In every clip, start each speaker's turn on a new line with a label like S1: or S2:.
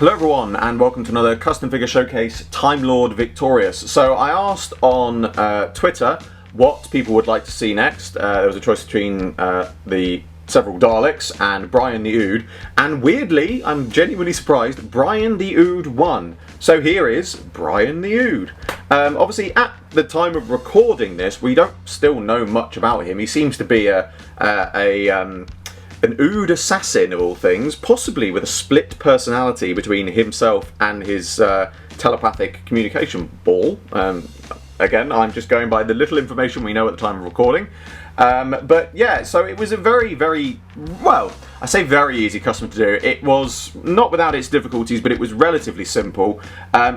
S1: Hello everyone and welcome to another custom figure showcase, TimeLord Victorious. So I asked on Twitter what people would like to see next. There was a choice between the several Daleks and Brian the Ood, and weirdly, I'm genuinely surprised, Brian the Ood won. So here is Brian the Ood. Obviously at the time of recording this, we don't still know much about him. He seems to be an Ood assassin of all things, possibly with a split personality between himself and his telepathic communication ball. Again, I'm just going by the little information we know at the time of recording. But yeah, so it was a very, well, I say very easy custom to do. It was not without its difficulties, but it was relatively simple,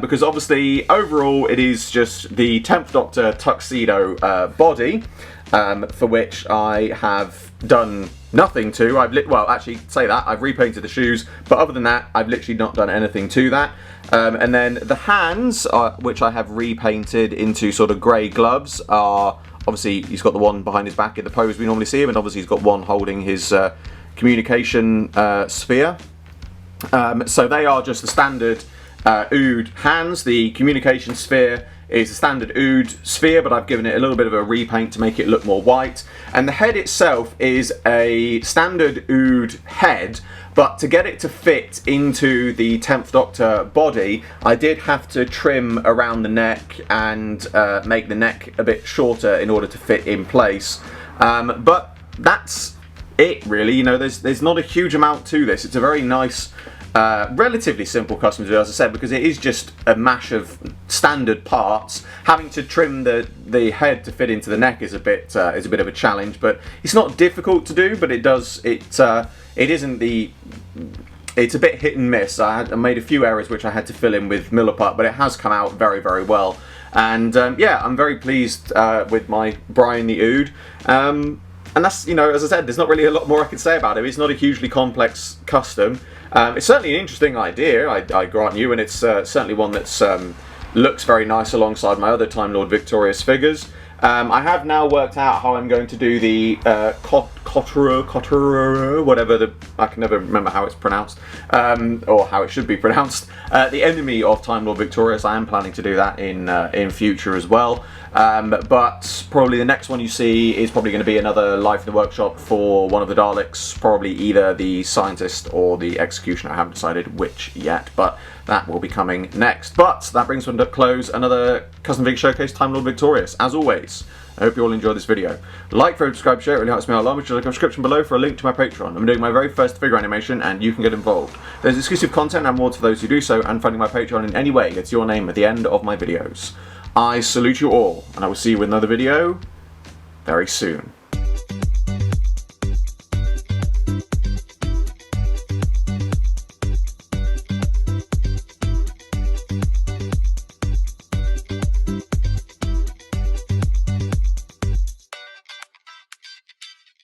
S1: because obviously overall it is just the 10th Doctor tuxedo body, for which I have done nothing to. Well, actually, say that, I've repainted the shoes, but other than that, I've literally not done anything to that. And then the hands, which I have repainted into sort of grey gloves, are obviously, he's got the one behind his back in the pose we normally see him, and obviously he's got one holding his communication sphere. So they are just the standard Ood hands. The communication sphere is a standard Ood sphere, but I've given it a little bit of a repaint to make it look more white. And the head itself is a standard Ood head, but to get it to fit into the 10th Doctor body, I did have to trim around the neck and make the neck a bit shorter in order to fit in place. But that's it really. You know, there's not a huge amount to this. It's a very nice, relatively simple custom to do, as I said, because it is just a mash of standard parts. Having to trim the head to fit into the neck is a bit of a challenge, but it's not difficult to do. But it's a bit hit and miss. I made a few errors which I had to fill in with Milliput, but it has come out very well. And yeah, I'm very pleased with my Brian the Ood. And that's, you know, as I said, there's not really a lot more I can say about it. It's not a hugely complex custom. It's certainly an interesting idea, I grant you, and it's certainly one that's looks very nice alongside my other TimeLord Victorious figures. I have now worked out how I'm going to do the whatever I can never remember how it's pronounced, or how it should be pronounced. The enemy of TimeLord Victorious, I am planning to do that in future as well. But probably the next one you see is probably going to be another Life in the Workshop for one of the Daleks, probably either the Scientist or the Executioner. I haven't decided which yet, but that will be coming next. But that brings to a close another Custom Figure Showcase TimeLord Victorious. As always, I hope you all enjoyed this video. Like, favorite, subscribe, share, it really helps me out a lot, which is in the description below for a link to my Patreon. I'm doing my very first figure animation and you can get involved. There's exclusive content and rewards for those who do so, and funding my Patreon in any way gets your name at the end of my videos. I salute you all, and I will see you with another video very soon.